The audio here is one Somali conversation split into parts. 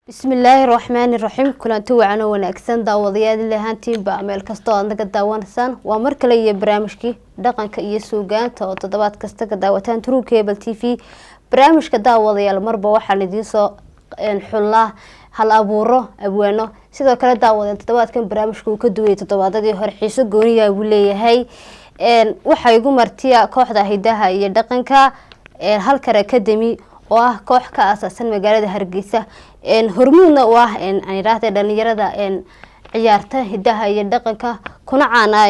بسم الله الرحمن الرحيم كلانتي وعنا wanaagsan daawadayaal lahaantiinba meel kasto aad naga daawanaysan waa mar kale iyo barnaamijkii dhaqanka iyo suugaanta oo toddobaad kasta ka daawataan True Cable TV barnaamijka daawadayaal marba waxa la idin soo xulaa hal abuuro abwaano sidoo kale daawadayaal toddobaadkan barnaamijku uu ka duway toddobaadadii hore xiiso gooniya uu leeyahay waxa igu martiya kooxda hidaha iyo dhaqanka halkar academy oo ah koox ka aasaasan magaalada Hargeysa hormuudna oo ah aan raatay dhalinyarada ciyaarta hidaha iyo dhaqanka kuna caana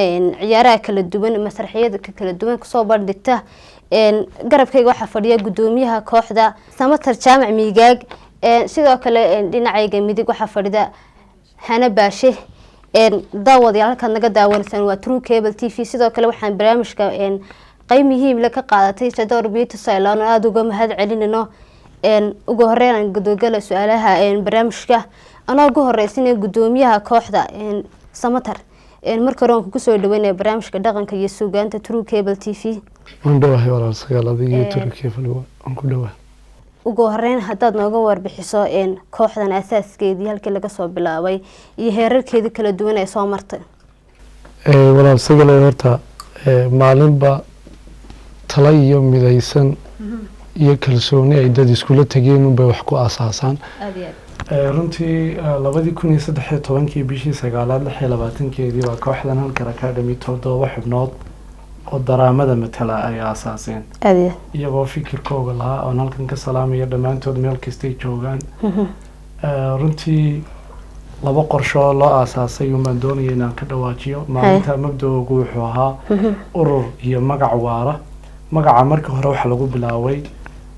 ciyaaraha kala duwan masraxiyada kala duwan soo bandhigta garabkayga waxa fadhiya gudoomiyaha kooxda Samatar Jaamac Miigaag sidoo kale dhinacayga midig waxa fadhida Hana Baashe daawadayaal halka naga daawanaysan waa True Cable TV sidoo kale waxaan barnaamijka qayb muhiim la ka qaadatay Sador Beauty Salon aad uga mahad celinayno ugu horeyn gudoogal su'aalaha barnaamijka ana ugu horeysin gudoomiyaha kooxda Samatar marka hore ku soo dhaweynay barnaamijka dhaqanka iyo suugaanta True Cable TV wandhawahay walaal sagaaladiga True Cable aan ku dhawahay ugu horeyn hadaad nooga warbixiso kooxdan asaaskeedii halkii laga soo bilaabay iyo heerarkeedii kala duwan ee soo martay walaal sagaalay horta maalinba tala iyo midaysan iyo kalsooni ay dad isku tageen bay wax ku aasaasan runtii 2013 bishii 9/26 waa kooxdan halkar academy toddoba xubnood oo daraamada matala ay aasaaseen iyagoo fikirkooda lahaa oo halkan ka salaamaya dhamaantood meel kasta joogaan runtii laba qorsho loo aasaasay uma doonayay inaan ka dhawaajiyo maalinta mabda'oogu wuxuu ahaa urur iyo magac waara magaca markii hore waxa lagu bilaaway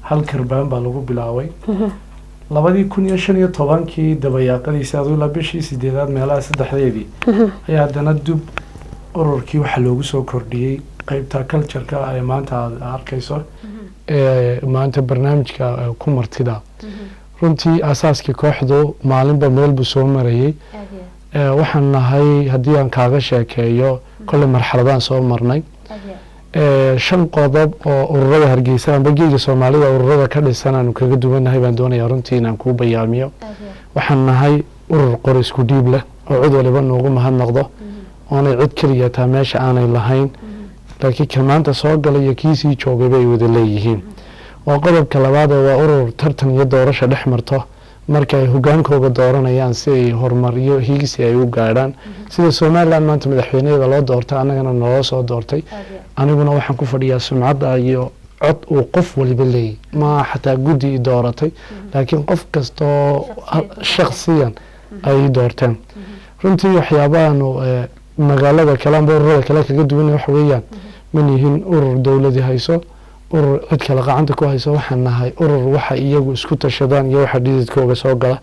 hal karbaan baa lagu bilaaway 2015 dabayaaqadiisa adoo bishii 8aad meelaha saddexdeedii ayaa hadana dub ururkii waxa loogu soo kordhiyay qaybta culture-ka ay maanta arkayso maanta barnaamijka ku martida runtii asaaskii kooxdu maalinba meel buu soo marayay waxaan nahay hadii aan kaaga sheekeeyo kale marxaladaan soo marnay shan qodob oo ururada Hargeysa amba geega Soomaalida ururada ka dhisan aan kaga duwanahay baan doonayaa runtii inaan ku bayaamiyo waxaan nahay urur qor isku dhiib leh oo cid waliba noogu mahadnaqdo oonay cid kaliya taa meesha aanay lahayn laakiin kamaanta soo galay iyo kiisii joogay bay wada leeyihiin waa qodobka labaad waa urur tartan iyo doorasho dhex marto marka ay hogaankooda dooranayaan si ay horumar iyo hiigsi ay u gaadhaan sida Soomaaliland maanta madaxweynaha loo doortay anagana noo soo doortay aniguna waxaan ku fadhiyaa sumcadda iyo cod uu qof waliba leeyahay ma xataa gudi dooratay laakiin qof kasto shakhsiyan ay doorteen runtii waxyaabahan magaalada kale ama ururada kale kaga duwan wax weeyaan man yihiin urur dawladda hayso urur cid kale gacanta ku hayso waxaan nahay urur waxa iyagu isku tashadaan iyo waxa dhididkooda soo gala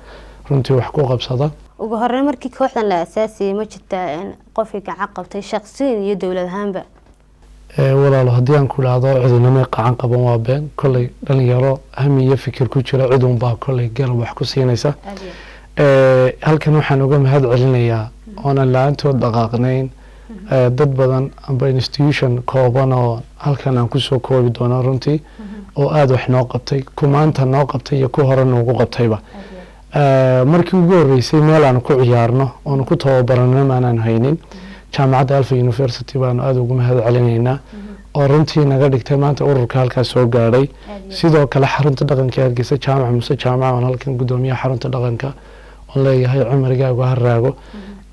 runtii wax ku qabsada ugu horeyn markii kooxdan la asaasay ma jirta qof gacan qabtay shakhsiyan iyo dawlad ahaanba walaalo hadii aan ku laado cidinama qacan qaban waa been kulay dhalinyaro hami iyo fikir ku jira cid un baa kulay garab wax ku siinaysa halkan waxaan uga mahad celinayaa oona laantood dhaqaaqnayn dad badan amba institution kooban oo halkan aan ku soo koobi doono runtii oo aad wax noo qabtay kumaanta noo qabtay iyo ku hore noogu qabtayba markii ugu horeysay meel aan ku ciyaarno oo ku tababarano maanan haynin jaamacadda Alfa University baan aad ugu mahad celinaynaa oo runtii naga dhigtay maanta ururka halkaas soo gaaray sidoo kale xarunta dhaqanka Hargeysa Jaamac Muuse Jaamac oo halkan gudoomiyaha xarunta dhaqanka oo leeyahay cumrigaagu haraago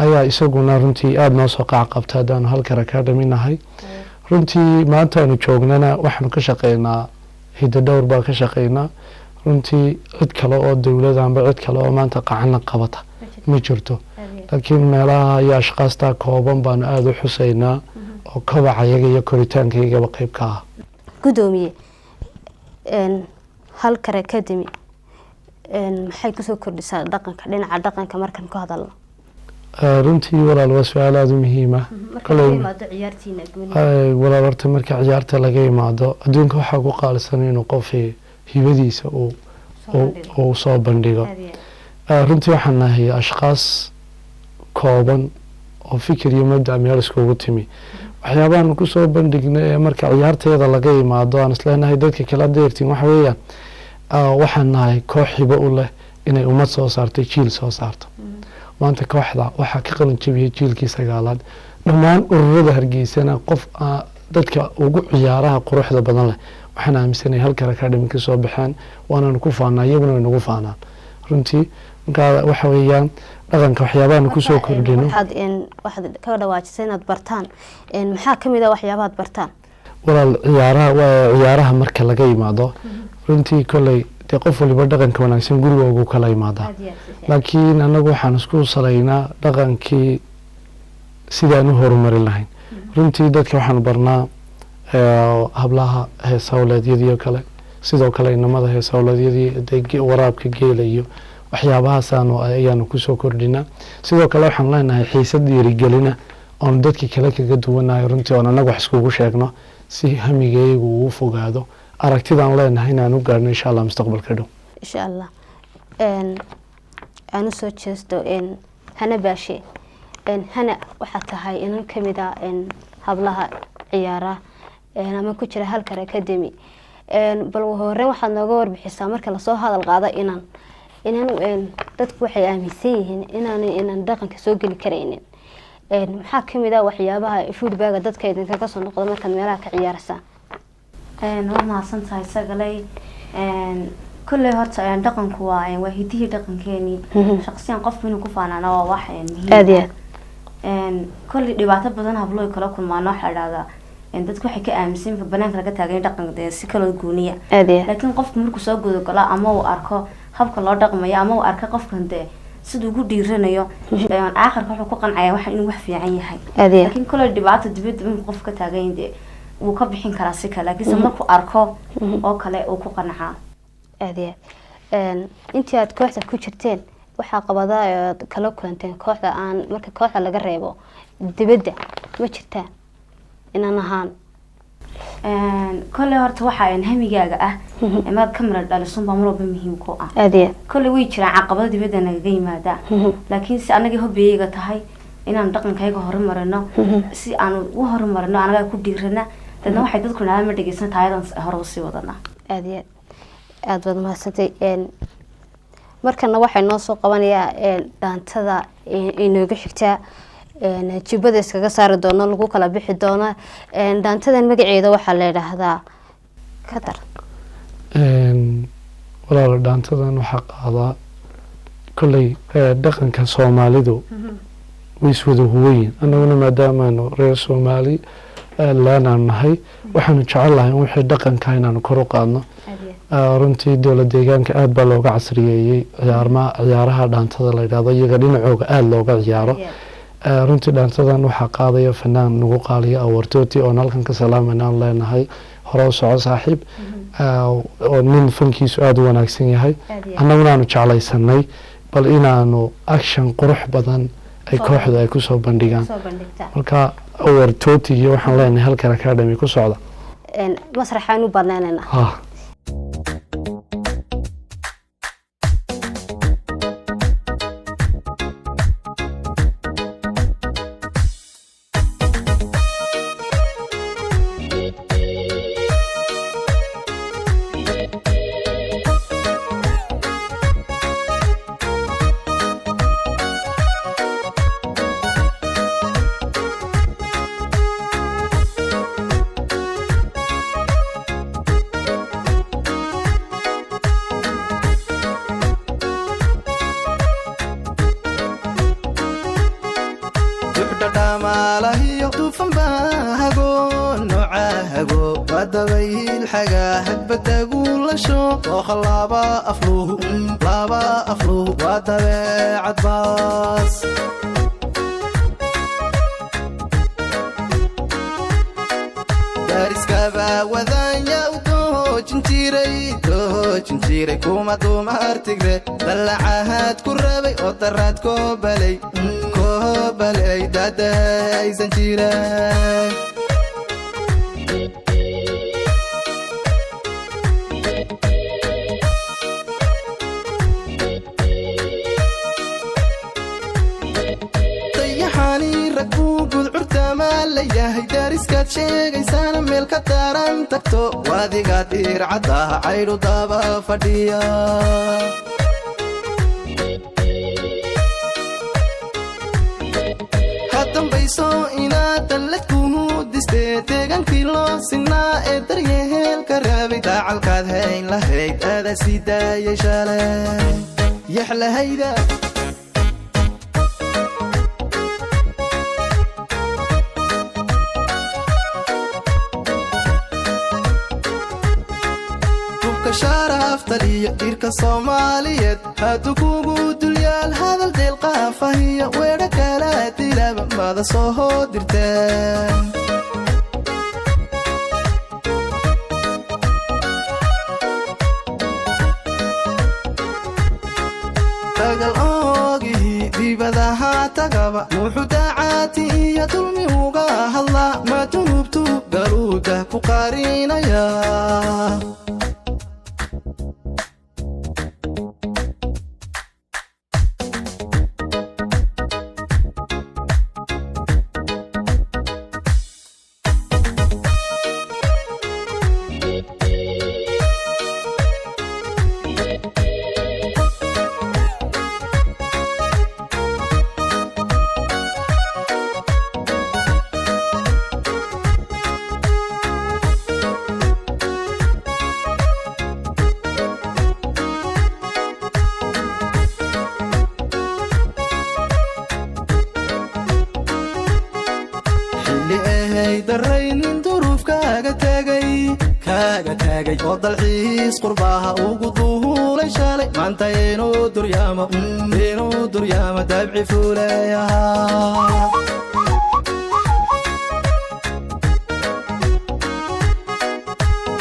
ayaa isaguna runtii aad noo soo qac qabtay halkar academy nahay runtii maanta aanu joognana waxaan ka shaqeynaa hidda dhowr baa ka shaqeynaa runtii cid kale oo dawladda amba cid kale oo maanta qacan qabata ma jirto laakiin meelaha iyo ashqaasta kooban baan aad u xuseynaa oo kabacayaga iyo koritaankayga qayb ka ah gudoomiye halkar academy maxay ku soo kordhisaa dhaqanka dhinaca dhaqanka markan ku hadalno runtii walaal waa su'aal aad muhiim ah walaal horta marka ciyaarta laga yimaado adduunka waxa ku qaalisan inuu qof hibadiisa uu soo bandhigo runtii waxaan nahay ashqaas kooban oo fikir iyo mabda meel iskugu timi waxyaabahan ku soo bandhignay marka ciyaarteeda laga yimaado aan isleenahay dadka kala deertiin waxa weeyaan waxaan nahay koox hibo u leh inay ummad soo saartay jiil soo saarto maanta kooxda waxaa ka qalin jabiyay jiilkii 9aad dhammaan ururada Hargeysana qof dadka ugu ciyaaraha quruxda badan leh waxaan aaminsanahay halka academy ka soo baxaan waana ku faanaa iyaguna way nagu faanaan runtii marka waxa weeyaan dhaqanka waxyaabaha ku soo kordhino waxaad ka dhawaajisay inaad bartaan maxaa kamid ah waxyaabaha bartaan walaal ciyaaraha marka laga yimaado runtii kolay de qof waliba dhaqanka wanaagsan guriga ugu kala yimaada laakiin anagu waxaan isku salaynaa dhaqankii sidaan u horumarin lahayn runtii dadka waxaan barnaa hablaha heesawleedyadii kale sidoo kale inamada heesawleedyadii waraabka geela iyo waxyaabahaas ayaanu ku soo kordhinaa sidoo kale waxaan leenahay xiisad dhiirigelina oo dadka kale kaga duwanahay runtii oo anagu wax iskugu sheegno si hamigaygu uu fogaado aragtidaan leenahay inaan u gaarno insha Allah mustaqbalka dhow insha Allah aanu soo jeesto hana baashe hana waxa tahay inan kamida hablaha ciyaara ama ku jira halka academy bal hore waxaad nooga warbixisaa marka la soo hadal qaado inaan dadku waxay aaminsan yihiin inaan dhaqanka soo gali kareynin maxaa kamid ah waxyaabaha feedback dadka idinka ka soo noqdo marka meelaha ka ciyaarsan waa mahadsantahay sagalay كل هرت دقن كوا وهديه دقن كاني شخصيا قف منه كفانا waa wax muhiim كل dhibaato badan hablo kala kulmaan waxa dhada dadku waxay ka aaminsan in banaanka laga taagay dhaqanka si kala gooniya laakiin qofku markuu soo gudo kala ama uu arko habka loo dhaqmayo ama uu arko qofkan sidoo ugu dhiiranayo aakhirka wuxuu ku qancaya wax inuu wax fiican yahay laakiin kala dhibaato dibadda in qofka taagay uu ka bixin karaa si kale laakiin markuu arko oo kale uu ku qancaa intii aad kooxda ku jirteen waxa qabada kala kulanteen kooxda aan marka kooxda laga reebo dibadda ma jirtaan inaan ahaan كل هرت waxa hamigaaga ah ama kamera dhalisun baa marba muhiim ku ah كل way jiraan caqabado dibadda naga yimaada laakiin si anaga hobiyayga tahay inaan dhaqankayga horumarino si aan u horumarino anaga ku dhiirana dadna waxay dadku naama dhageysan taayadan hore u sii wadana aad wad mahadsantahay markana waxay noo soo qabanayaa dhaantada inooga xigtaa jibada iskaga saari doono lagu kala bixi doona dhaantadan magaceeda waxa la yiraahdaa kadar walaal dhaantadan waxa qaada kulay dhaqanka Soomaalidu wiswada huweyn anaguna maadaama reer Soomaali laana nahay waxaanu jecelahay wixii dhaqanka inaan kor u qaadno runtii dawladda deegaanka aad baa looga casriyeeyay ciyaaraha dhaantada la yiraahdo iyaga dhinacooga aad looga ciyaaro runtii dhaantadan waxa qaadaya fanaan nagu qaaliya awartooti oo halkan ka salaamanaan leenahay hore u soco saaxiib oo nin fankiisu aad u wanaagsan yahay annaguna aanu jeclaysanay bal inaanu action qurux badan ay kooxda ay ku soo bandhigaan marka awartooti iyo waxaan leenahay halkan academy ku socda masraxaan u banaanayna kuma dumar tigre dalacaad ku rabay oo daraad ko balay dadaysan jiray tayaxani ragbu gudcurta malayahay dariskaad sheegaysana meel ka daran tagto waadiga diircada cayru daba fadhiya doonayso inaad dallad kuhu distee deegaankii loo sinaa ee daryeelka raabay daacalkaad hayn lahayd aada sii daayay shalay yaxlahayda sharaftaliyo dhirka Soomaaliyeed hadu kugu dulyaal hadal deel qaafahiyo weedha kala dilaba mada soo dirteen tagal oogi dibadaha tagaba wuxuu daacati iyo dulmi uga hadla ma dunubtu garuuda ku qarinaya daraynin duruufkaaga tagay oo dalxiis qurbaha ugu duulay shalay maanta inuu duryaamo dabci fuulayaha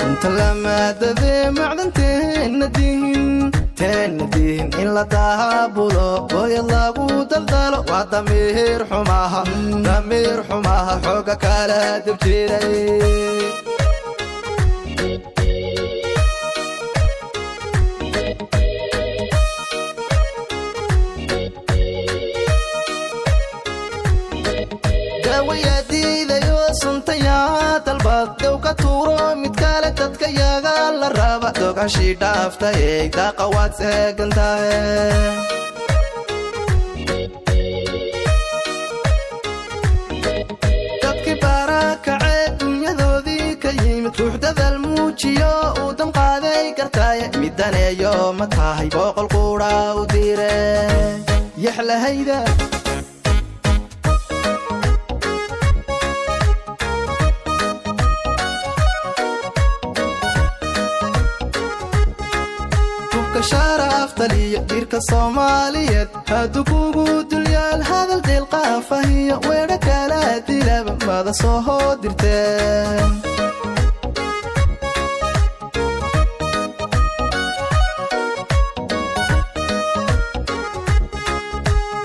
inta lamaadadee macdanteena dihin in la daabulo gooyad lagu daldalo waa damiir xumaha xooga kala dibjiray dawayaadiidayo suntayaa dalbad dow ka tuuro mid kale dadka yaga la raba dogashii dhaaftay daaqa waad seegantahay dadkii barakacee dunyadoodii ka yimid ruux dadaal muujiyo uu damqaaday gartaaye midaneeyo ma tahay boqol quudha u diire yaxlahayda sharaftaliyo dhirka Soomaaliyeed hadu kugu dulyaal hadal deel qaafahiyo weedha kala dilaba mada soo dirteen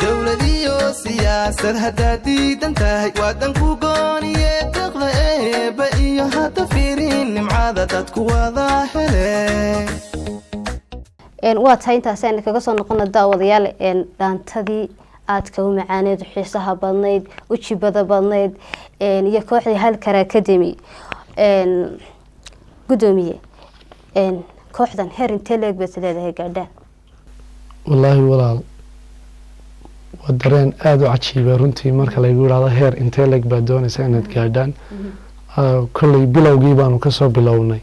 dawladiyo siyaasad haddaad diidan tahay waadan ku gooniye deeqda eeba iyo hadda fiirin nimcada dadku wada hele waa tahay intaasaan kaga soo noqona daawadayaal dhaantadii aadka u macaaneed xiisaha badnayd ujibada badnayd iyo kooxdii halkar academy gudoomiye kooxdan heer intee leeg baad leedahay gaadhaan wallaahi walaal waa dareen aada u cajiiba runtii marka laygu yidhaahdo heer intee leeg baad doonaysaa inaad gaadhaan kolley bilowgii baanu kasoo bilownay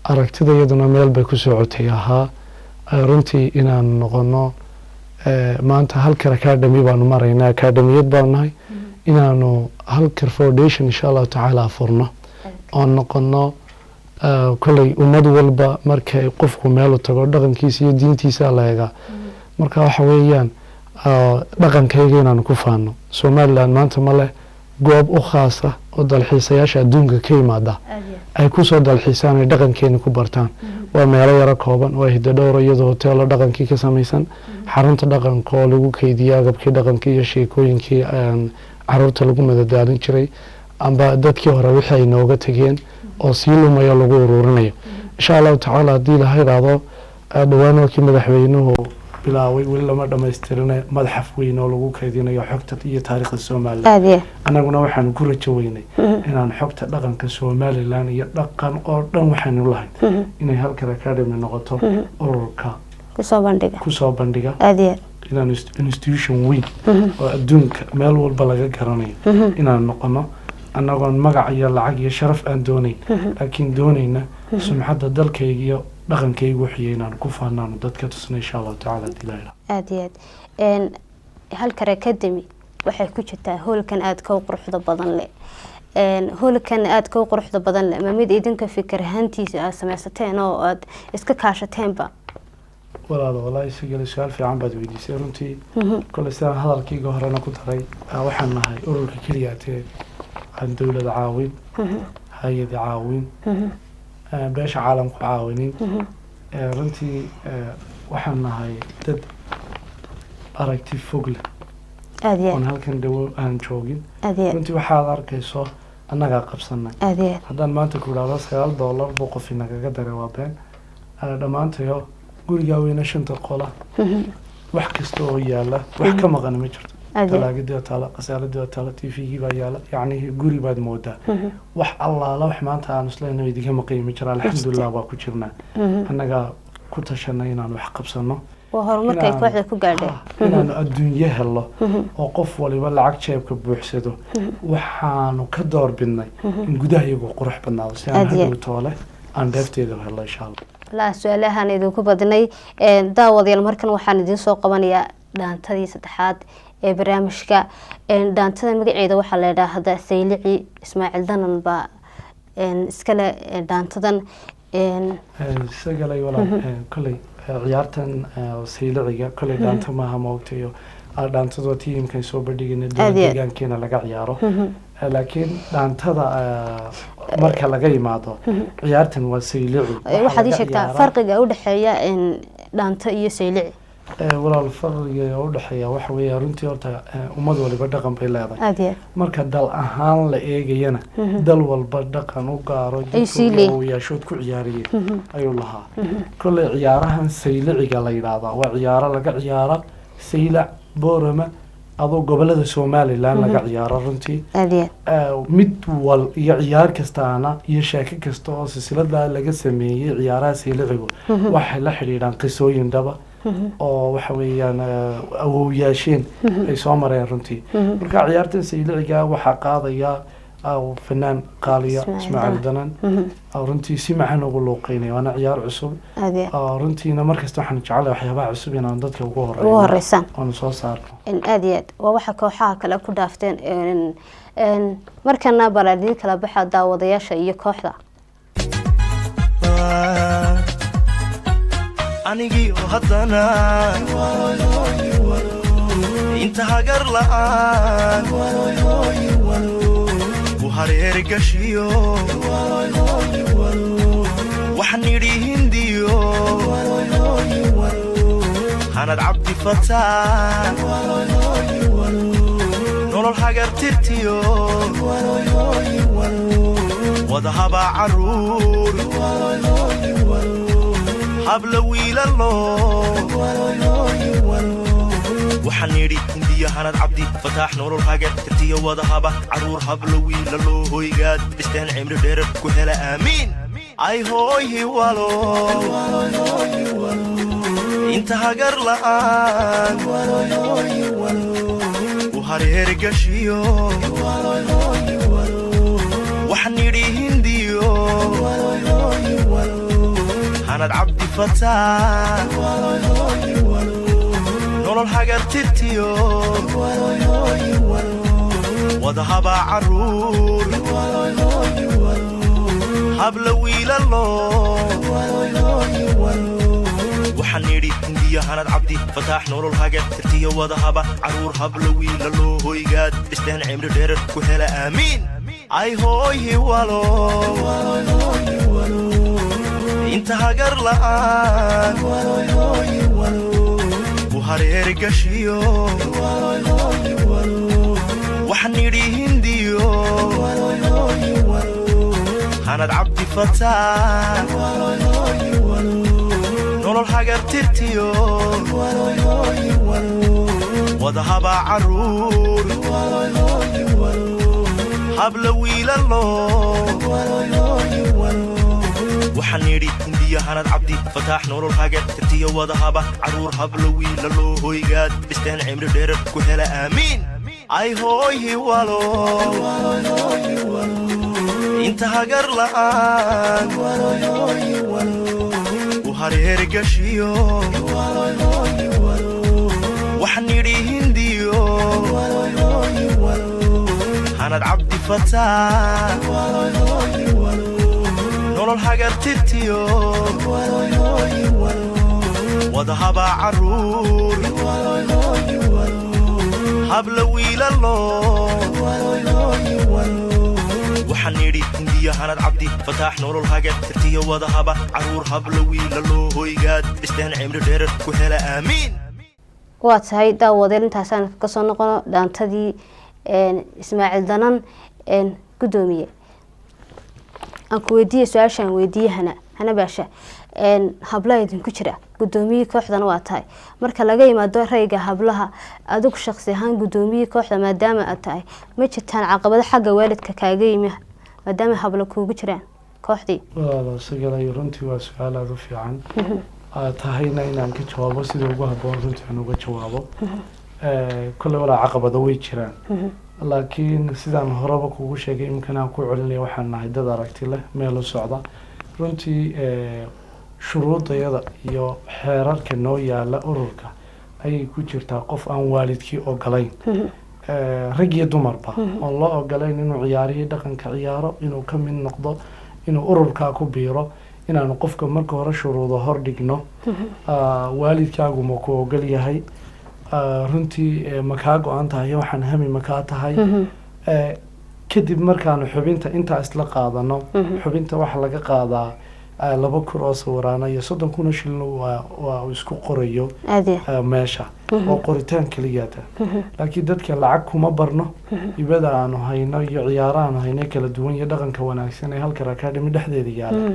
aragtida iyaduna meel bay ku socotay ahaa runtii inaanu noqono maanta halkar academy baanu maraynaa academiyad baanu nahay inaanu halkar foundation insha allahu tacaala furno oon noqono kolley ummad walba markay qofku meelu tago dhaqankiisa iyo diintiisa la eega marka waxa weeyaan dhaqankayga inaanu ku faano Somaliland maanta ma leh goob u khaas ah oo dalxiisayaasha adduunka ka yimaada ay kusoo dalxiisaan ay dhaqankeena ku bartaan waa meelo yaro kooban waa hiddo dhowr iyadoo hoteelo dhaqankii ka samaysan xarunta dhaqanka oo lagu keydiyo agabkii dhaqankii iyo sheekooyinkii caruurta lagu madadaalin jiray amba dadkii hore wixii ay nooga tageen oo sii lumayo lagu ururinayo insha allahu tacaala haddii la yidhaahdo dhowaan markii madaxweynuhu bilaaway weli lama dhammaystirine madaxaf weyn oo lagu kaydinayo xogta iyo taariikhda Soomaaliland annaguna waxaanu ku rajo weynay inaan xogta dhaqanka Somaliland iyo dhaqan oo dhan waxaanu lahayn inay halkar academy noqoto ururka kusoo bandhiga inaan institution weyn oo adduunka meel walba laga garanayo inaan noqono annagoon magac iyo lacag iyo sharaf aan doonayn laakiin doonayna sumcadda dalkayga iyo dhaqankayga wixii inaan ku faanaano dadka tusna insha allahu tacaala dilaila aada iyo aad halkar academy waxay ku jirtaa hoolkan aadka u quruxda badan leh hoolkan aadka u quruxda badan leh ma mid idinka fikir ahaantiisa aad samaysateen oo aad iska kaashateenba walaalo wallaahi sigale su-aal fiican baad weydiisay runtii kole sidaan hadalkayga horena ku daray waxaan nahay ururka keliya tee aan dowlada caawin hay-ada caawin beesha caalamku caawinin runtii waxaan nahay dad aragti fog leh oon halkan dhawo aan joogin runtii waxaad arkayso annagaa qabsanay haddaan maanta ku idhaahdo $9 buu qof inagaga daray waa been dhammaantayo gurigaa weyna 5 qola wax kasta oo yaala wax ka maqan ma jirto talaagadii taala qasaaladii taala TV baa yaala yani guri baad moodaa wax allaala wax maanta aan isleeyno idiga maqay ma jira alxamdulillah waa ku jirnaa annaga ku tashanay inaan wax qabsano oo horumarkay kooxda ku gaadhay inaan adduunyo helo oo qof waliba lacag jeebka buuxsado waxaanu ka doorbidnay in gudaha iyagu qurux badnaado si aan hadhow toole aan dheefteeda helo insha Allah la su'aalahan idinku badnay daawadayaal markan waxaan idin soo qabanayaa dhaantadii saddexaad ee barnaamijka dhaantada magaceeda waxaa la yiraahdaa Saylici Ismaaciil Danan baa iskale dhaantadan sagalay wala kulay ciyaartan Sayliciga kulay dhaanta maaha moogtayo dhaantadu tiimkan soo bandhigina deegaankeena laga ciyaaro laakiin dhaantada marka laga yimaado ciyaartan waa Saylici waxaad sheegtaa farqiga u dhaxeeya dhaanta iyo Saylici walaal farqiga u dhaxeeya waxa weeye runtii horta ummad waliba dhaqan bay leedahay marka dal ahaan la eegayana dal walba dhaqan u gaaro oo yeeshood ku ciyaariyay ayuu lahaa kulay ciyaarahan Sayliciga la yiraahdo waa ciyaaro laga ciyaaro Saylac Boorama adoo gobolada Soomaaliland laga ciyaaro runtii mid wal iyo ciyaar kastaana iyo sheeko kasta oo silsilada laga sameeyay ciyaaraha Saylicigu waxay la xiriiraan qisooyin dhaba oo waxa weeyaan awooyaasheen ay soo mareen runtii marka ciyaartan Sayliciga waxa qaadaya فنان قالية اسماعيل دنان runtii si macaan ugu looqeynay waana ciyaar cusub runtiina markasta waxaan jecelahay waxyaabaha cusub inaan dadka ugu horeeyaan oo soo saarno aad iyo aad waa waxa kooxaha kale ku dhaafteen markana baladin kala baxa daawadayaasha iyo kooxda anigii oo haddana inta hagar la'aan وهرير قشيو وحنيري هنديو أنا عبدي فتاة نور الحجر ترتيو وذهب عرور حبلوي لله وحنيري هندية هند عبدي فتح نور الحاجة ترتيه وذهبة عرور حبلوي للو هوي قاد بستان عمر دير كهلا آمين أي هوي والو انت هاجر لآن وهرير قشيو وحنيري هنديو هند عبدي فتح نور الحجر ترتيو وذهب عرور حبلوي لله وحنيري هندية هند عبدي فتح نور الحجر ترتيو وذهب عرور حبلوي لله هوي قاد بستان عمر دير كهلا آمين أي هوي والو انت هاجر لآن وهرير قشيو وحنيري هنديو هند عبدي فتاة نور الحجر ترتيو وذهب عرور حبلوي لله waxaan nidhi hindiya hanad cabdi fataax nolol hage tirtiya wadahaba caruur hablo wiila loo hoygaad dhisteen cimri dheerar ku hela aamiin ay hooyi walo inta hagar la'aan u hareer gashiyo waxaan nidhi hindiyo hanad cabdi fataax nolol hagar tirtiyo wadahaba caruur habla wiilalo waxaan nidhi hindiya hanad cabdi fataax nolol hage tirtiya wadahaba caruur habla wiilalo hoygaad dhisteen cimri dheerar ku hela aamiin waa tahay daawadeel intaasaan kasoo noqono dhaantadii ismaaciil danan gudoomiye aan ku weydiiye su-aashaan weydiiye hana baasha hablaha idinku jira gudoomiyii kooxdana waa tahay marka laga yimaado rayga hablaha adigu shaqsi ahaan gudoomiyii kooxda maadaama aad tahay ma jirtaan caqabado xagga waalidka kaaga yimi maadaama hablo kuugu jiraan kooxdii walaalo sagalay runtii waa su-aal aada u fiican tahayna inaan ka jawaabo sida ugu habboon runtii aan uga jawaabo kolley walaa caqabado way jiraan laakiin sidaan horeba kugu sheegay imkana aan ku celinaya waxaan nahay dad aragti leh meel u socda runtii shuruudayada iyo xeerarka noo yaala ururka ayay ku jirtaa qof aan waalidkii ogolayn rag iyo dumarba oon loo ogolayn inuu ciyaarihii dhaqanka ciyaaro inuu ka mid noqdo inuu ururkaa ku biiro inaanu qofka marka hore shuruudo hor dhigno waalidkaagu ma ku ogol yahay runtii ma kaa go-an tahay waxaan hami ma kaa tahay kadib markaanu xubinta intaa isla qaadano xubinta waxaa laga qaadaa 2 kun oo sawiraana iyo 30 kun oo shilin waa isku qorayo meesha oo qoritaan kaliyaata laakiin dadka lacag kuma barno ibada aanu hayno iyo ciyaaraha aanu hayno kala duwan iyo dhaqanka wanaagsan ee halka academy dhexdeeda yaala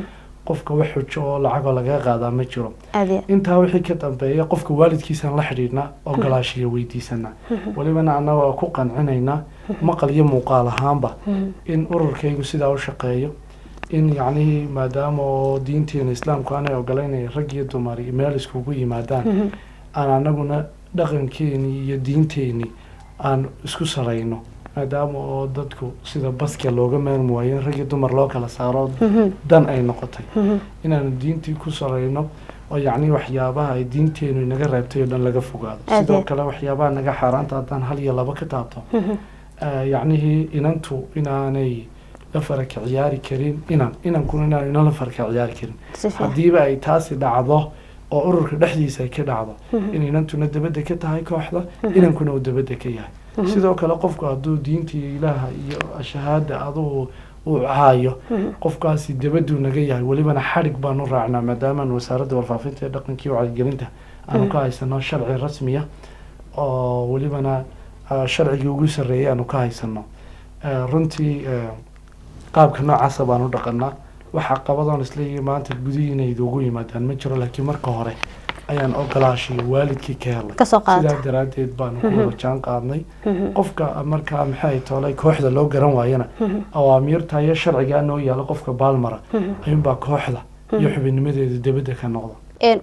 qofka wax xujo oo lacag laga qaadaa ma jiro intaa wixii ka dambeeya qofka waalidkiisa la xiriirna oo galaashiga weydiisana walibana anaga ku qancinayna maqal iyo muuqaal ahaanba in ururkaygu sidaa u shaqeeyo in yacni maadaama oo diinteena islaamku aanay ogolaynay rag iyo dumar meel iskugu yimaadaan aan anaguna dhaqankeeni iyo diinteeni aan isku sarayno maadaama oo dadku sida baska looga maarmi waayo rag iyo dumar loo kala saaro dan ay noqotay inaanu diintii ku sarayno oo yacni waxyaabaha ay diinteenu inaga reebtay oo dhan laga fogaado sidoo kale waxyaabaha naga xaaraanta haddaan 1 iyo 2 ka taabto yacnihii inantu inaanay la farka ciyaari karin inankuna inaan la farka ciyaari karin haddiiba ay taasi dhacdo oo ururka dhexdiisa ay ka dhacdo in inantuna dabadda ka tahay kooxda inankuna uu dabadda ka yahay sidoo kale qofku hadduu diintii ilaaha iyo shahaada aduu uu caayo qofkaasi dabaddu naga yahay walibana xarig baan u raacnaa maadaama wasaaradda warfaafinta ee dhaqanka iyo wacyigelinta aanu ka haysano sharci rasmi ah oo walibana sharcigii ugu sarreeyay aanu ka haysano runtii qaabka noocaas baan u dhaqanaa waxa qabadoon isleeyahay maanta gudihiinaydu ugu yimaadaan ma jiro laakiin marka hore ayaan ogolaashay waalidkii ka helay sidaa daraadeed baan ku wajaan qaadnay qofka markaa maxay toolay kooxda loo garan waayana awaamiirta iyo sharciga noo yaala qofka baalmara ayuunbaa kooxda iyo xubinnimadeeda dabadda ka noqda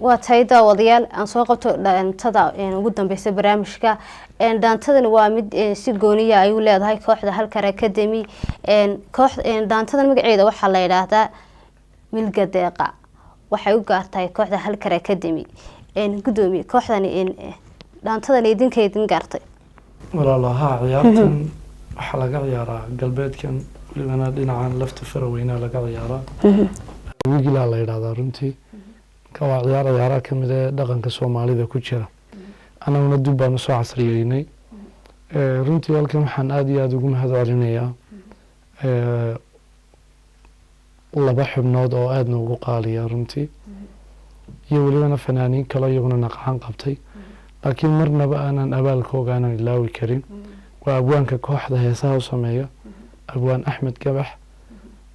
waa tahay daawadayaal aan soo qabto dhaantada ugu dambeysa barnaamijka dhaantadan waa mid si gooniya ay u leedahay kooxda halkar academy dhaantadan magaceeda waxaa la yidhaahdaa milga deeqa waxay u gaartahay kooxda halkar academy gudoomiye kooxdan dhaantadan idinka idin gaartay walaalaha ciyaartan waxaa laga ciyaaraa galbeedkan walibana dhinacan lafta faraweyna laga ciyaaraa wigilaa la yidhaahdaa runtii ka waa ciyaaraha ka mid ee dhaqanka soomaalida ku jira anaguna dib baan usoo casriyeynay runtii halkan waxaan aada iyo aada ugu mahad celinayaa 2 xubnood oo aadna ugu qaaliya runtii iyo welibana fanaaniin kale iyaguna naqaan qabtay laakiin marnaba aanan abaalkooga aanan ilaawi karin waa abwaanka kooxda heesaha u sameeya abwaan axmed gabax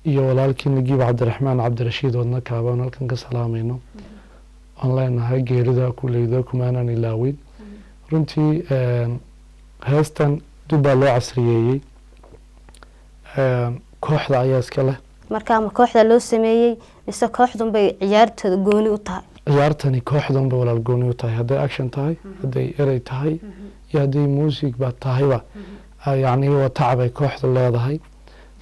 iyo walaalkii nagiib cabdiraxmaan cabdirashiid wadna kaabaan halkan ka salaamayno aan leenahay geerida kuleyda kumaanan ilaawin runtii heestan dib baa loo casriyeeyey kooxda ayaa iska leh marka ma kooxda loo sameeyey mise kooxdan bay ciyaartooda gooni u tahay ciyaartani kooxdan ba walaal gooni u tahay hadday action tahay hadday erey tahay iyo hadday music ba tahayba yacni waa tacbay kooxda leedahay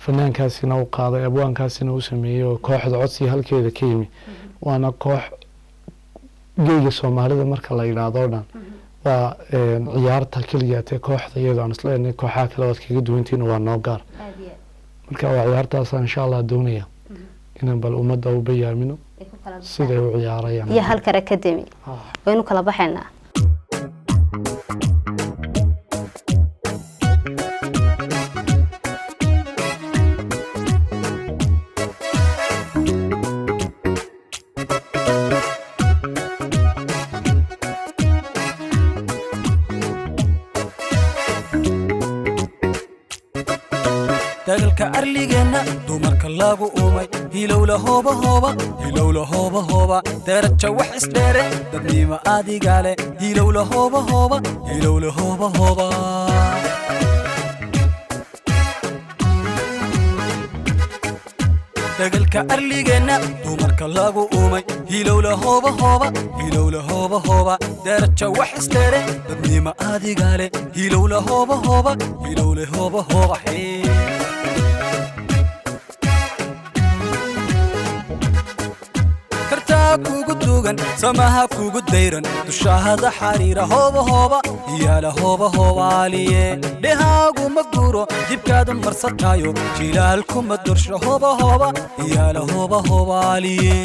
fanaankaasina u qaaday abwaankaasina u sameeyey oo kooxda codsiga halkeeda ka yimi waana koox geyga soomaalida marka la yidhaahdo o dhan waa ciyaarta keliyaatee kooxda iyadoo aan isleenahay kooxaha kale waad kaga duwantiina waa noo gaar marka waa ciyaartaasa insha allah doonaya inaan bal ummadda u bayaamino siday u ciyaarayaan iyo halkar academy waynu kala baxaynaa dagalka arligeena dumarka lagu uumay hilowla hooba daraja wax isdheere dadnimo adiga leh hilowla hooba dagalka arligeena dumarka lagu uumay hilowla hooba daraja wax isdheere dadnimo adiga leh hilowla hooba kugu dugan samaha kugu dayran dushahada xariira hooba yaala hoobaaliye dhehaagu ma guuro dibkaada marsataayo jilaalku ma dorsho hooba yaala hoobaaliye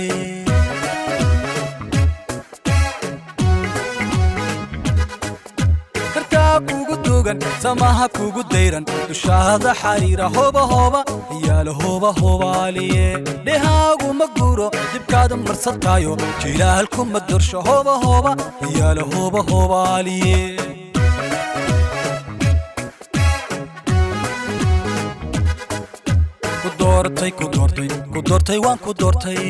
kugu dugan samaha kugu dayran dushahada xariira hooba yaala hoobaaliye dhehaagu ma guuro dibkaada marsataayo jilaalku ma dorsho hooba yaala hoobaaliye ku doortay waan ku doortay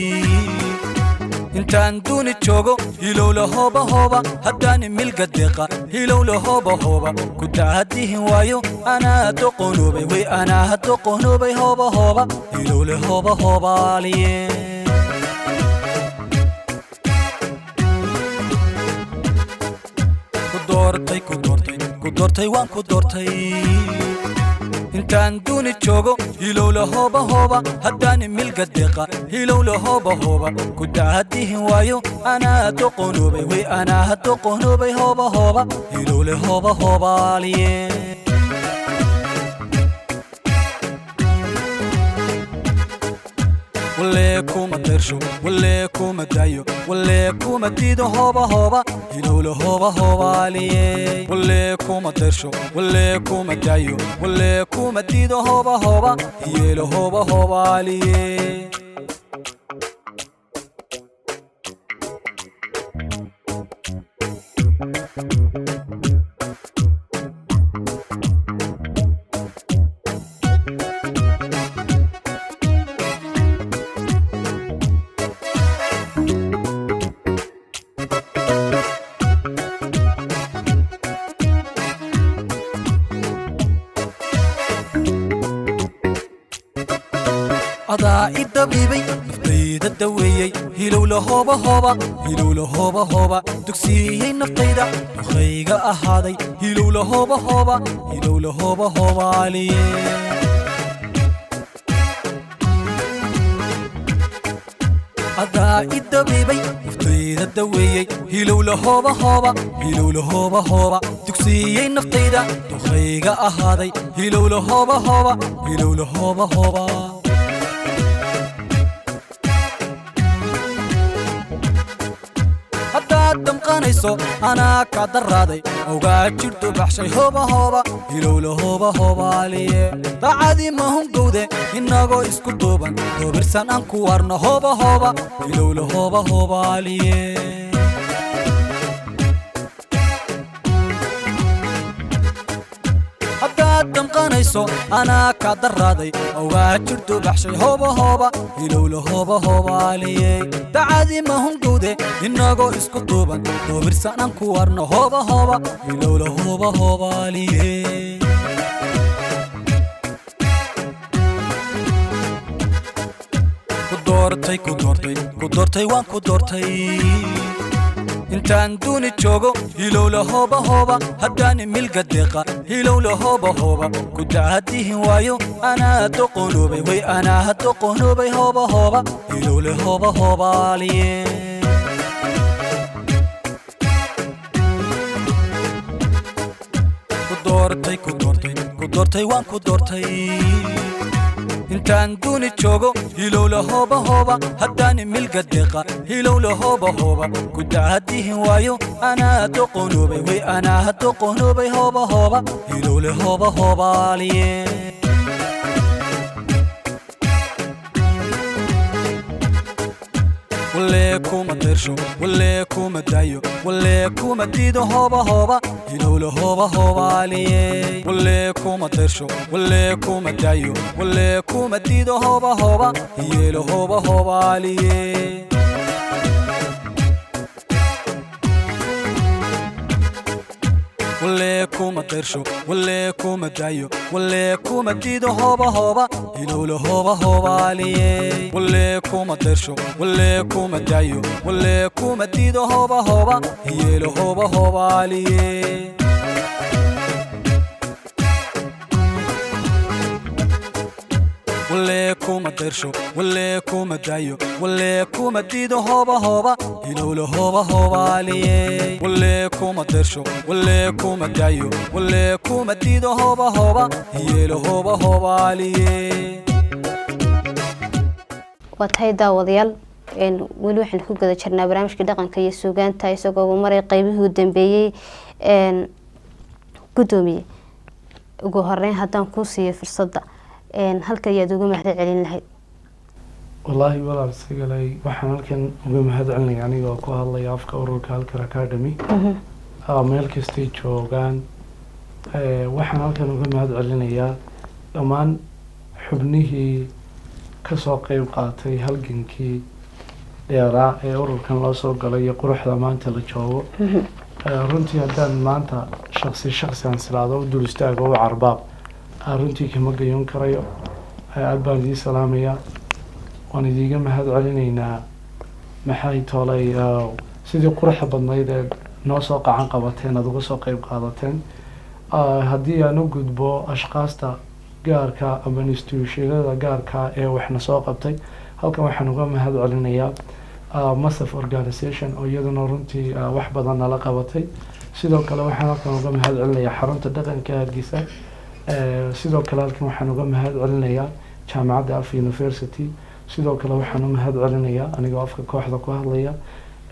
intaan duuni joogo hilowla hooba haddaan milga deeqa hilowla hooba ku daadihin waayo anaa doqonoobay way anaa doqonoobay hooba hilowla hoobaaliye ku doortay waan ku doortay intaan duuni joogo hilowla hooba haddaan milga deeqa hilowla hooba ku daadihin waayo anaa doqonoobay way anaa doqonoobay hooba hilowla hoobaaliye wale kuma darsho wale kuma dayo wale kuma diido hooba hilowla hoobaaliye wale kuma darsho wale kuma dayo wale kuma diido hooba yeelo hoobaaliye adaa idabiibay naftayda daweeyey hilowla hooba dugsiiyey naftayda duqayga ahaaday hilowla hoobaaliye adaa idabiibay naftayda daweeyey hilowla hooba dugsiiyey naftayda duqayga ahaaday hilowla hooba damqanayso anaa ka daraaday ogaa jirtu baxshay hooba hilowla hoobaaliye dacadii mahungowde inagoo isku duuban doobirsan aan ku warno hooba hilowla hoobaaliye haddaad damqanayso anaa ka daraaday ogaa jirtu baxshay hooba hilowla hoobaaliye dacadii mahungowde inagoo isku duuban doobirsan aan ku warno hooba hilowla hoobaaliye doortay waan ku doortay intaan duuni joogo hilowla hooba hooba haddaan milga deeqa hilowla hooba hooba ku daahadihin waayo anaa doqonoobay way anaa doqonoobay hooba hooba hilowla hooba hoobaaliye ku doortay waan ku doortay intaan duuni joogo hilowla hooba hooba haddaan milga deeqa hilowla hooba hooba ku daahadihin waayo anaa doqonoobay way anaa doqonoobay hooba hooba hilowla hooba hoobaaliye kuma dirsho kuma dayo kuma diido hooba hooba hilowla hooba hoobaaliye kuma dirsho kuma dayo kuma diido hooba hooba yeelo hooba hoobaaliye kuma dirsho kuma dayo kuma diido hooba hooba hilowla hooba hoobaaliye kuma dirsho kuma dayo kuma diido hooba hooba yeelo hooba hoobaaliye kuma dirsho kuma dayo kuma diido hooba hooba hilowla hooba hoobaaliye kuma dirsho kuma dayo kuma diido hooba hooba yeelo hooba hoobaaliye waa tahay daawadayaal weli waxaan ku guda jirnaa barnaamijka dhaqanka iyo suugaanta isagoo ugu maray qaybihii u dambeeyey gudoomiye ugu horeyn haddaan kuu siiyo fursadda halka ayaad uga mahad celin lahayd wallaahi walaal sagalay waxaan halkan uga mahad celinaya anigoo ku hadlaya afka ururka halkan academy meel kastay joogaan waxaan halkan uga mahad celinayaa dhammaan xubnihii kasoo qeyb qaatay halgankii dheeraa ee ururkan loo soo galay iyo quruxda maanta la joogo runtii haddaan maanta shaksi aan siraado u dul istaago u carbaab runtii kama gayon karayo aad baan idii salaamayaa waan idiiga mahad celinaynaa maxay toolay sidii quruxda badnayd ee noo soo qacan qabateen aad uga soo qeyb qaadateen haddii aan u gudbo ashqaasta gaarka ama institutionada gaarka ee waxna soo qabtay halkan waxaan uga mahad celinayaa Massaf Organization oo iyaduna runtii wax badan nala qabatay sidoo kale waxaan halkan uga mahad celinayaa xarunta dhaqanka Hargeysa sidoo kale halkan waxaan uga mahad celinayaa jaamacadda Alfa University sidoo kale waxaan u mahad celinayaa anigoo afka kooxda ku hadlaya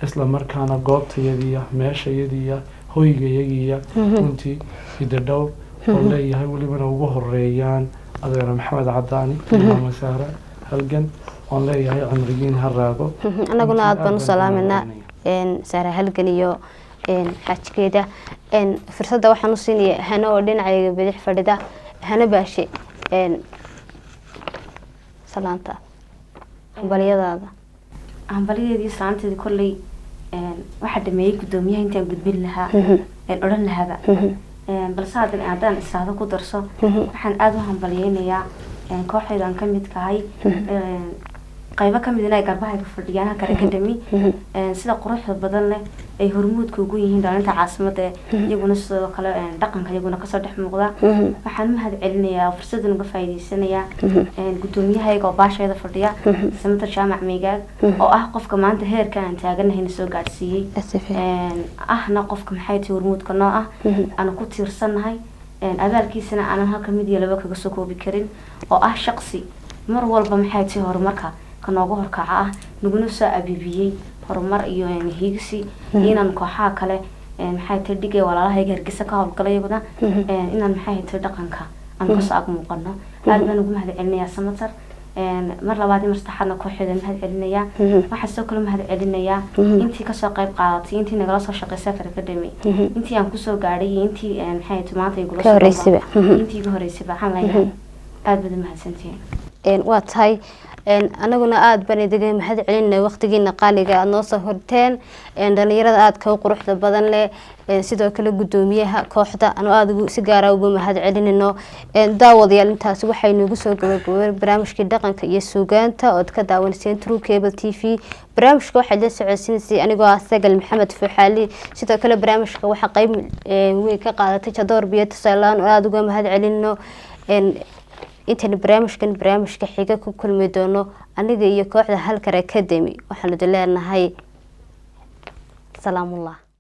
isla markaana goobtayadiiya meeshayadiiya hoygayadiiya runtii idadhow oo leeyahay welibana ugu horeeyaan adeer maxamed cadaani maama saara halgan oon leeyahay cimrigiin ha raago anaguna aad baan u salaaminaa saara halgan iyo xajkeeda fursadda waxaan u siinayaa hana oo dhinacayga bidix fadhida hana baashe salaanta hambalyadaada hambalyadeedii salaanteedii kolley waxaa dhameeyey gudoomiyaha intaan gudbin lahaa odhan lahaaba balse haddaan israado ku darso waxaan aada u hambalyeynayaa kooxdaydan ka midkahay qaybo kamid inay garbahayga fadhiyaan halkan academy sida quruxda badan leh ay hormuudka ugu yihiin dhalinta caasimada iyaguna sidoo kale dhaqanka iyaguna kasoo dhex muuqda waxaan mahad celinayaa fursadan uga faa'iideysanayaa gudoomiyahayga oo baashayda fadhiya samata jaamac meegaag oo ah qofka maanta heerka aan taaganahay soo gaarsiiyey ahna qofka maxay tahay hormuudka noo ah aan ku tiirsanahay abaalkiisana aanan halka mid iyo laba kaga soo koobi karin oo ah shaqsi mar walba maxay tahay horumarka kanooga horkaca ah naguna soo abibiyey horumar iyo hiigsi inaan kooxaha kale maxay tahay dhigay walaalahayga Hargeysa ka howlgalayaguna inaan maxay tahay dhaqanka aan ka soo ag muuqano aad baan ugu mahad celinayaa Samatar mar labaad iyo mar saddexaadna kooxda mahad celinayaa waxaan soo kale mahad celinayaa intii ka soo qayb qaadatay intii nagala soo shaqeysay academy intii aan ku soo gaaray intii maxay tahay maanta ay gula soo horeysay intii ugu horeysay waxaan leeyahay aad baad mahadsantihiin waa tahay anaguna aad baan idiga mahad celinay waqtigiina qaaliga aad noo soo horteen dhalinyarada aad ka quruxda badan leh sidoo kale gudoomiyaha kooxda anu aad si gaar ah ugu mahad celinayno daawadayaal intaas waxay nagu soo gabagabay barnaamijkii dhaqanka iyo suugaanta oo ka daawanaysan True Cable TV barnaamijka waxa la socodsiinayay anigoo ah Sagal Maxamed Fuxaali sidoo kale barnaamijka waxa qayb weyn ka qaadatay Jadoor Biyo Tusalaan oo aad uga mahad celinno inta barnaamijka xiga ku kulmi doono aniga iyo kooxda Halkar Academy waxaan idin leenahay salaam Allah